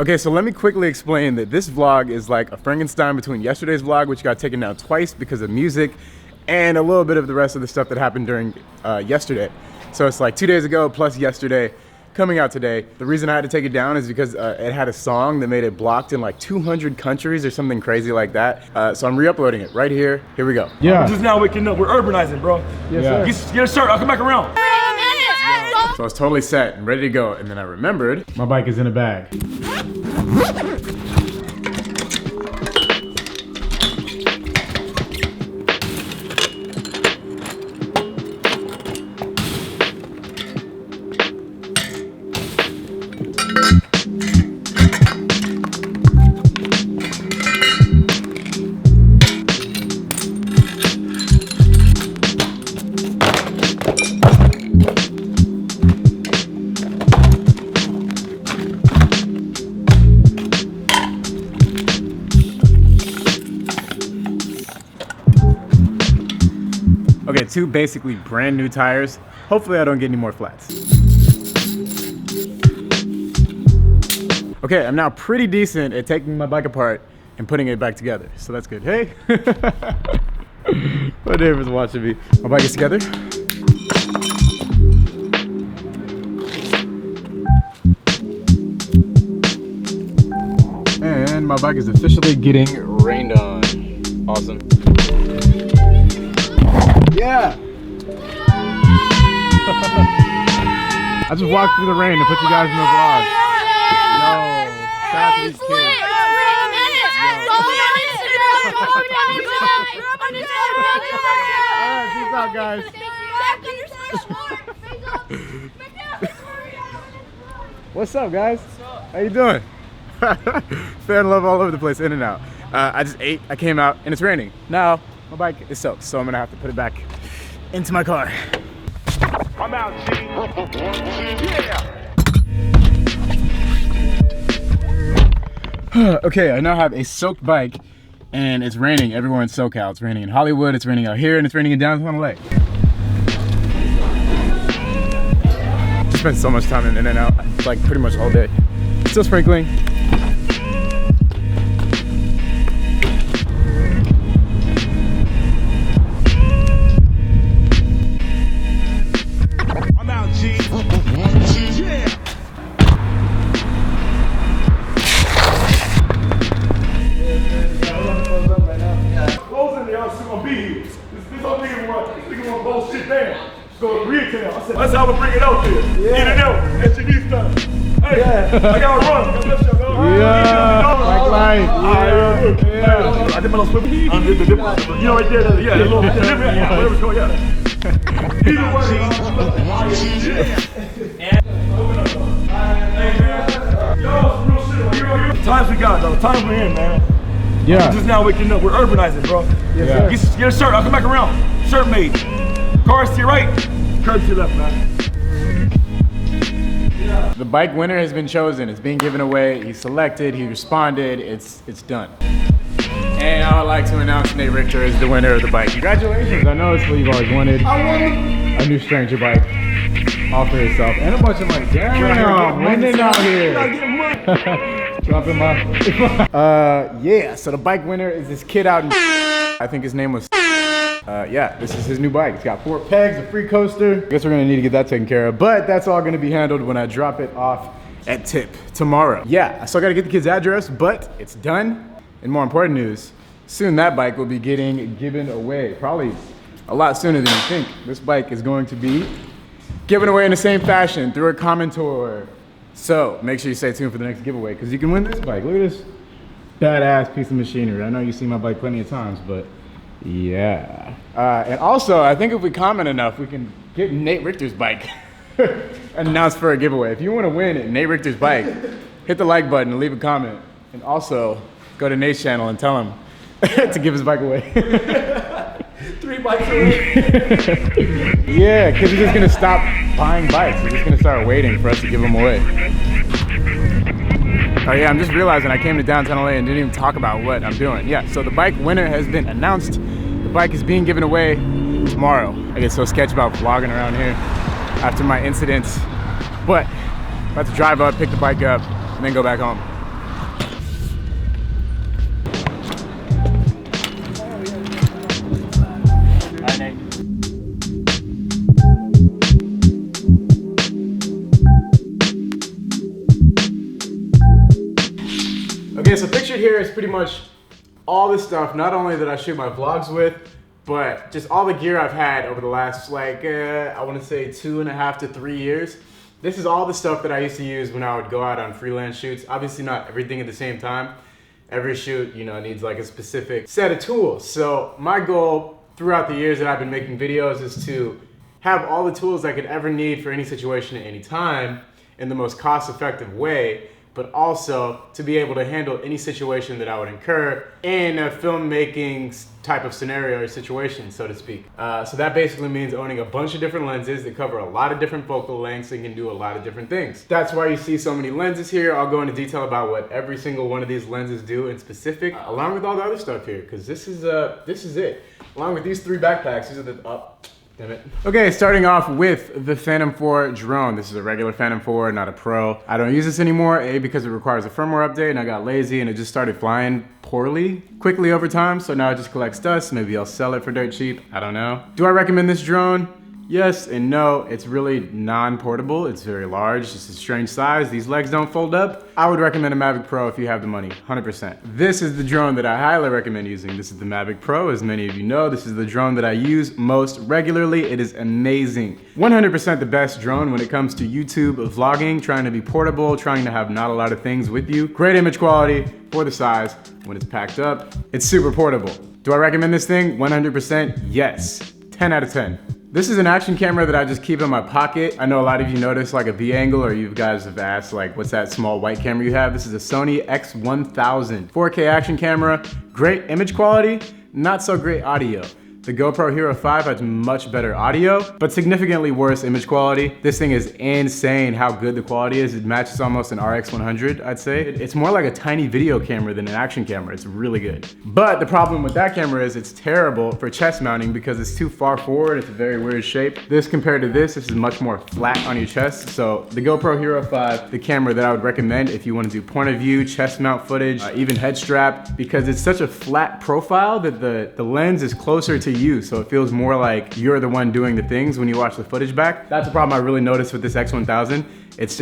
Okay, so let me quickly explain that this vlog is like a Frankenstein between yesterday's vlog, which got taken down twice because of music, and a little bit of the rest of the stuff that happened during yesterday. So it's like 2 days ago plus yesterday, coming out today. The reason I had to take it down is because it had a song that made it blocked in like 200 countries or something crazy like that. So I'm re-uploading it right here. Here we go. Yeah. We're just now waking up. We're urbanizing, bro. Yes, sir. Get a shirt. I'll come back around. So I was totally set and ready to go, and then I remembered my bike is in a bag. Okay, 2 basically brand new tires. Hopefully I don't get any more flats. Okay, I'm now pretty decent at taking my bike apart and putting it back together, so that's good. Hey! My neighbor's watching me. My bike is together. And my bike is officially getting rained on. Awesome. Yeah! I just walked through the rain to put you guys in the vlog. Yo, shout out to these kids. Alright, peace out, guys. What's up, guys? How you doing? Fan love all over the place, in and out. I just ate, I came out, and it's raining. Now, my bike is soaked, so I'm gonna have to put it back into my car. I'm out, G. Yeah. Okay, I now have a soaked bike, and it's raining everywhere in SoCal. It's raining in Hollywood, it's raining out here, and it's raining in downtown LA. Spent so much time in and out, like pretty much all day. Still sprinkling. That's how we bring it out there. In and out. That shit needs stuff. Hey, yeah. I gotta run. Like, I did my little swim. You know, right there. Yeah, the little whatever it's called. Yeah. Either way. Times we got, though. Times we're in, man. Yeah. We're just now waking up. We're urbanizing, bro. Yes, sir. Get a shirt. I'll come back around. Shirt made. Cars to your right. Curb to your left, man. The bike winner has been chosen. It's being given away. He selected. He responded. It's done. And I would like to announce Nate Richter is the winner of the bike. Congratulations! I know it's what you've always wanted. I won a new stranger bike, all for yourself, and a bunch of money. Damn, winning out here. Dropping my. Yeah. So the bike winner is this kid out in. I think his name was. Yeah, this is his new bike. It's got 4 pegs, a free coaster. I guess we're gonna need to get that taken care of, but that's all gonna be handled when I drop it off at Tip tomorrow. Yeah, I still gotta get the kid's address, but it's done. And more important news, soon that bike will be getting given away. Probably a lot sooner than you think. This bike is going to be given away in the same fashion through a commentor. So make sure you stay tuned for the next giveaway, because you can win this bike. Look at this badass piece of machinery. I know you've seen my bike plenty of times, but yeah. And also, I think if we comment enough, we can get Nate Richter's bike announced for a giveaway. If you want to win Nate Richter's bike, hit the like button and leave a comment. And also, go to Nate's channel and tell him to give his bike away. 3 bikes away. Yeah, because he's just going to stop buying bikes. He's just going to start waiting for us to give them away. Oh yeah, I'm just realizing I came to downtown LA and didn't even talk about what I'm doing. Yeah, so the bike winner has been announced. The bike is being given away tomorrow. I get so sketched about vlogging around here after my incidents. But I'm about to drive up, pick the bike up, and then go back home. Yeah, so pictured here is pretty much all the stuff, not only that I shoot my vlogs with, but just all the gear I've had over the last, like, I want to say 2.5 to 3 years. This is all the stuff that I used to use when I would go out on freelance shoots. Obviously not everything at the same time. Every shoot, you know, needs like a specific set of tools. So my goal throughout the years that I've been making videos is to have all the tools I could ever need for any situation at any time in the most cost-effective way, but also to be able to handle any situation that I would incur in a filmmaking type of scenario or situation, so to speak. So that basically means owning a bunch of different lenses that cover a lot of different focal lengths and can do a lot of different things. That's why you see so many lenses here. I'll go into detail about what every single one of these lenses do in specific, along with all the other stuff here, because this is it. Along with these 3 backpacks, these are the, damn it. Okay, starting off with the Phantom 4 drone. This is a regular Phantom 4, not a Pro. I don't use this anymore, A, because it requires a firmware update and I got lazy and it just started flying quickly over time, so now it just collects dust. Maybe I'll sell it for dirt cheap, I don't know. Do I recommend this drone? Yes and no. It's really non-portable. It's very large, just a strange size. These legs don't fold up. I would recommend a Mavic Pro if you have the money, 100%. This is the drone that I highly recommend using. This is the Mavic Pro, as many of you know. This is the drone that I use most regularly. It is amazing. 100% the best drone when it comes to YouTube vlogging, trying to be portable, trying to have not a lot of things with you. Great image quality for the size. When it's packed up, it's super portable. Do I recommend this thing? 100% yes. 10 out of 10. This is an action camera that I just keep in my pocket. I know a lot of you notice like a V angle, or you guys have asked like, what's that small white camera you have? This is a Sony X1000 4K action camera. Great image quality, not so great audio. The GoPro Hero 5 has much better audio, but significantly worse image quality. This thing is insane how good the quality is. It matches almost an RX 100, I'd say. It's more like a tiny video camera than an action camera. It's really good. But the problem with that camera is it's terrible for chest mounting because it's too far forward. It's a very weird shape. This compared to this is much more flat on your chest. So the GoPro Hero 5, the camera that I would recommend if you want to do point of view, chest mount footage, even head strap, because it's such a flat profile that the lens is closer to you, so it feels more like you're the one doing the things when you watch the footage back. That's a problem I really noticed with this X1000. This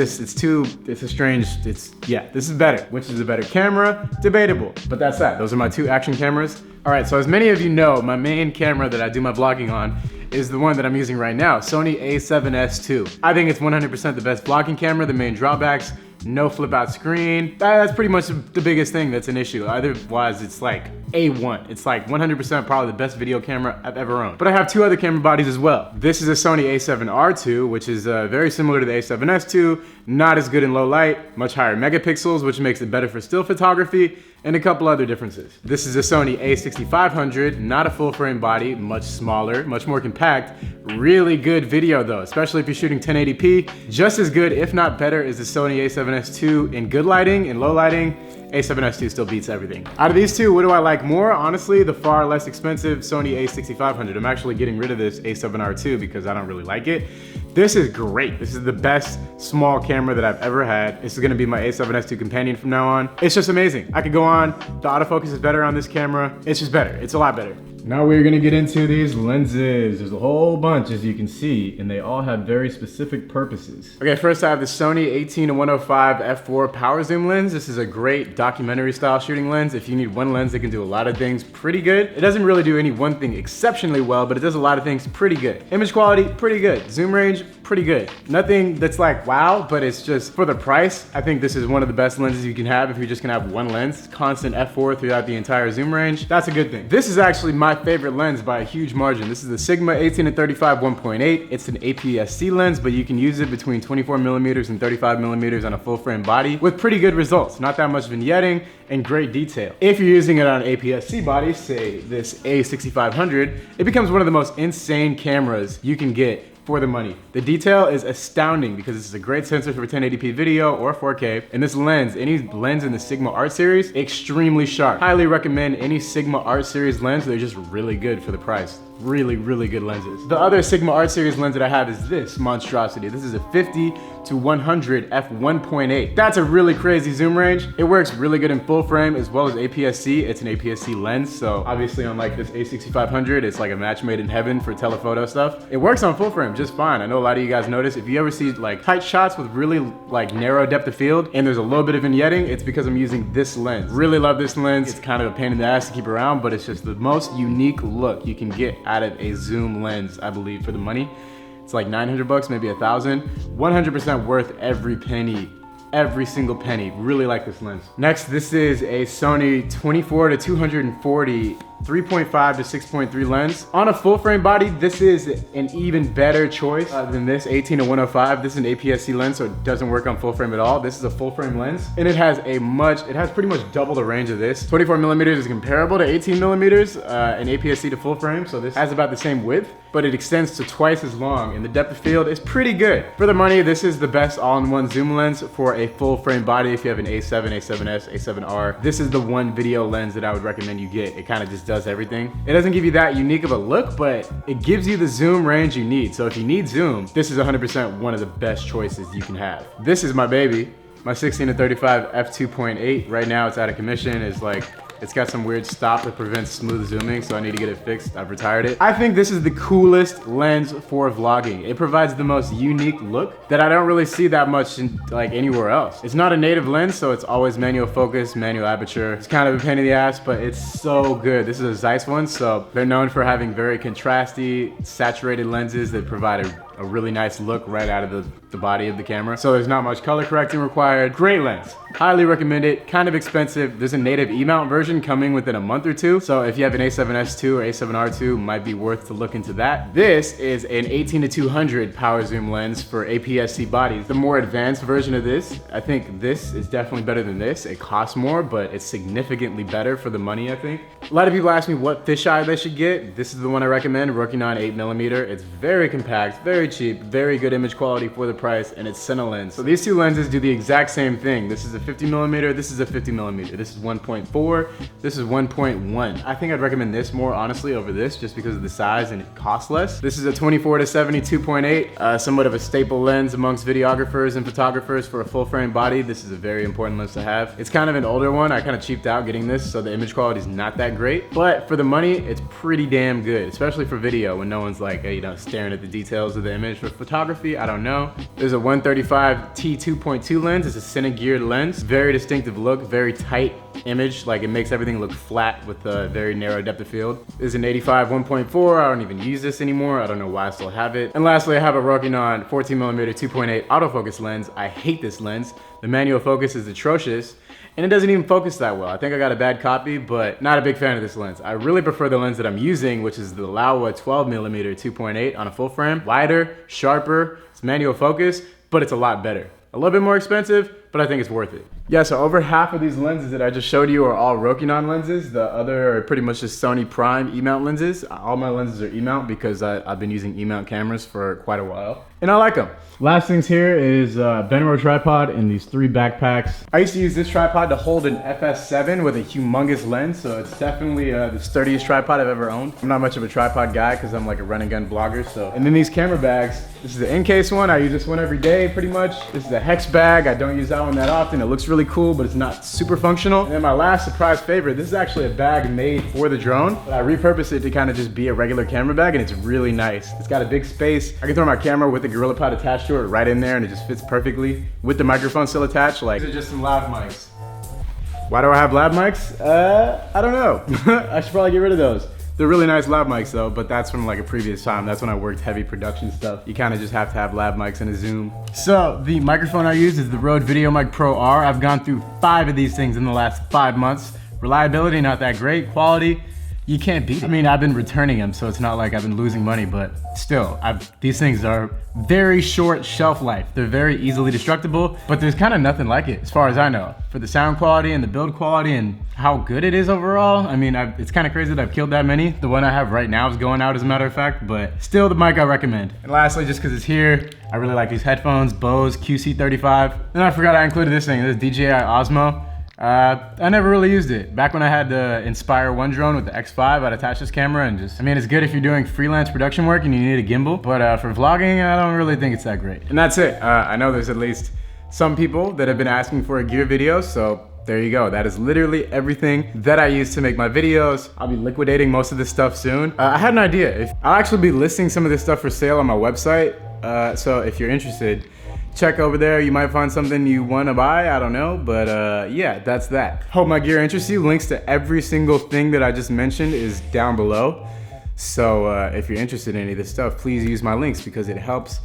is better. Which is a better camera? Debatable, but that's that. Those are my 2 action cameras. All right, so as many of you know, my main camera that I do my vlogging on is the one that I'm using right now, Sony a7S II. I think it's 100% the best vlogging camera. The main drawbacks, no flip out screen. That's pretty much the biggest thing that's an issue. Otherwise, it's like A1. It's like 100% probably the best video camera I've ever owned. But I have 2 other camera bodies as well. This is a Sony a7R II, which is very similar to the a7S II, not as good in low light, much higher megapixels, which makes it better for still photography, and a couple other differences. This is a Sony a6500, not a full frame body, much smaller, much more compact. Really good video though, especially if you're shooting 1080p. Just as good, if not better, is the Sony a7S II in good lighting. In low lighting, a7S II still beats everything. Out of these 2, what do I like more? Honestly, the far less expensive Sony a6500. I'm actually getting rid of this a7R II because I don't really like it. This is great. This is the best small camera that I've ever had. This is gonna be my a7S II companion from now on. It's just amazing. I could go on, the autofocus is better on this camera. It's just better, it's a lot better. Now we're gonna get into these lenses. There's a whole bunch, as you can see, and they all have very specific purposes. Okay, first I have the Sony 18-105 f4 power zoom lens. This is a great documentary style shooting lens. If you need one lens that can do a lot of things pretty good. It doesn't really do any one thing exceptionally well, but it does a lot of things pretty good. Image quality, pretty good. Zoom range, pretty good. Nothing that's like wow, but it's just for the price. I think this is one of the best lenses you can have if you're just gonna have one lens. Constant f4 throughout the entire zoom range. That's a good thing. This is actually my favorite lens by a huge margin. This is the Sigma 18-35 1.8. It's an APS-C lens, but you can use it between 24mm and 35mm on a full frame body with pretty good results. Not that much vignetting and great detail. If you're using it on an APS-C body, say this A6500, it becomes one of the most insane cameras you can get for the money. The detail is astounding because this is a great sensor for 1080p video or 4K. And this lens, any lens in the Sigma Art series, extremely sharp. Highly recommend any Sigma Art series lens. They're just really good for the price. Really, really good lenses. The other Sigma Art series lens that I have is this monstrosity. This is a 50-100 f1.8. That's a really crazy zoom range. It works really good in full frame as well as APS-C. It's an APS-C lens, so obviously unlike this A6500, it's like a match made in heaven for telephoto stuff. It works on full frame just fine. I know a lot of you guys notice, if you ever see like tight shots with really like narrow depth of field and there's a little bit of vignetting, it's because I'm using this lens. Really love this lens. It's kind of a pain in the ass to keep around, but it's just the most unique look you can get out of a zoom lens, I believe, for the money. It's like 900 bucks, maybe 1,000. 100% worth every penny. Every single penny. Really like this lens. Next, this is a Sony 24 to 240 3.5 to 6.3 lens. On a full frame body, this is an even better choice than this 18 to 105. This is an APS-C lens, so it doesn't work on full frame at all. This is a full frame lens, and it has pretty much double the range of this. 24 millimeters is comparable to 18 millimeters, an APS-C to full frame, so this has about the same width, but it extends to twice as long, and the depth of field is pretty good. For the money, this is the best all-in-one zoom lens for a full frame body. If you have an A7, A7S, A7R, this is the one video lens that I would recommend you get. It kind of just does everything. It doesn't give you that unique of a look, but it gives you the zoom range you need. So if you need zoom, this is 100% one of the best choices you can have. This is my baby, my 16 to 35 f2.8. Right now it's out of commission. It's got some weird stop that prevents smooth zooming, so I need to get it fixed. I've retired it. I think this is the coolest lens for vlogging. It provides the most unique look that I don't really see that much in like anywhere else. It's not a native lens, so it's always manual focus, manual aperture. It's kind of a pain in the ass, but it's so good. This is a Zeiss one, so they're known for having very contrasty, saturated lenses that provide a really nice look right out of the body of the camera. So there's not much color correcting required. Great lens. Highly recommend it. Kind of expensive. There's a native E-mount version coming within a month or two. So if you have an A7S II or A7R II, might be worth to look into that. This is an 18 to 200 power zoom lens for APS-C bodies. The more advanced version of this, I think this is definitely better than this. It costs more, but it's significantly better for the money, I think. A lot of people ask me what fisheye they should get. This is the one I recommend, Rokinon 8mm. It's very compact, very cheap, very good image quality for the price, and it's Cine lens. So these two lenses do the exact same thing. This is a 50mm, this is a 50mm. This is 1.4, this is 1.1. I think I'd recommend this more honestly over this just because of the size and it costs less. This is a 24 to 70 2.8, somewhat of a staple lens amongst videographers and photographers for a full frame body. This is a very important lens to have. It's kind of an older one. I kind of cheaped out getting this, so the image quality is not that great, but for the money, it's pretty damn good, especially for video when no one's like, you know, staring at the details of the image. For photography, I don't know. There's a 135 T2.2 lens. It's a cine geared lens. Very distinctive look, very tight image. Like it makes everything look flat with a very narrow depth of field. This is an 85 1.4. I don't even use this anymore. I don't know why I still have it. And lastly, I have a Rokinon 14mm 2.8 autofocus lens. I hate this lens. The manual focus is atrocious, and it doesn't even focus that well. I think I got a bad copy, but not a big fan of this lens. I really prefer the lens that I'm using, which is the Laowa 12mm 2.8 on a full frame. Wider, sharper, it's manual focus, but it's a lot better. A little bit more expensive, but I think it's worth it. Yeah, so over half of these lenses that I just showed you are all Rokinon lenses. The other are pretty much just Sony Prime E-mount lenses. All my lenses are E-mount because I've been using E-mount cameras for quite a while, and I like them. Last things here is Benro tripod and these 3 backpacks. I used to use this tripod to hold an FS7 with a humongous lens, so it's definitely the sturdiest tripod I've ever owned. I'm not much of a tripod guy because I'm like a run and gun blogger, so. And then these camera bags. This is the in-case one. I use this one every day pretty much. This is a Hicks bag. I don't use that one that often. It looks really cool, but it's not super functional. And then my last surprise favorite, this is actually a bag made for the drone, but I repurposed it to kind of just be a regular camera bag, and it's really nice. It's got a big space. I can throw my camera with the GorillaPod attached to it right in there, and it just fits perfectly with the microphone still attached. Like, these are just some lav mics. Why do I have lav mics? I don't know. I should probably get rid of those. They're really nice lav mics though, but that's from like a previous time. That's when I worked heavy production stuff. You kind of just have to have lav mics and a zoom. So the microphone I use is the Rode VideoMic Pro R. I've gone through 5 of these things in the last 5 months. Reliability, not that great. Quality, you can't beat it. I mean, I've been returning them, so it's not like I've been losing money, but still, these things are very short shelf life. They're very easily destructible, but there's kind of nothing like it, as far as I know. For the sound quality and the build quality and how good it is overall, I mean, it's kind of crazy that I've killed that many. The one I have right now is going out, as a matter of fact, but still the mic I recommend. And lastly, just because it's here, I really like these headphones, Bose QC35. And I forgot I included this thing, this DJI Osmo. I never really used it. Back when I had the Inspire 1 drone with the X5, I'd attach this camera and just, I mean, it's good if you're doing freelance production work and you need a gimbal, but for vlogging, I don't really think it's that great. And that's it. I know there's at least some people that have been asking for a gear video, so there you go. That is literally everything that I use to make my videos. I'll be liquidating most of this stuff soon. I had an idea. I'll actually be listing some of this stuff for sale on my website. So if you're interested, check over there. You might find something you want to buy. I don't know, but yeah, that's that. Hope my gear interests you. Links to every single thing that I just mentioned is down below. So if you're interested in any of this stuff, please use my links because it helps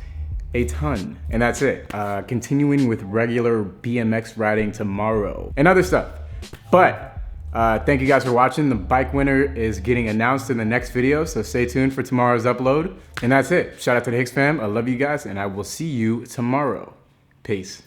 a ton. And that's it. Continuing with regular BMX riding tomorrow and other stuff. But thank you guys for watching. The bike winner is getting announced in the next video, so stay tuned for tomorrow's upload. And that's it. Shout out to the Hicks fam. I love you guys, and I will see you tomorrow. Peace.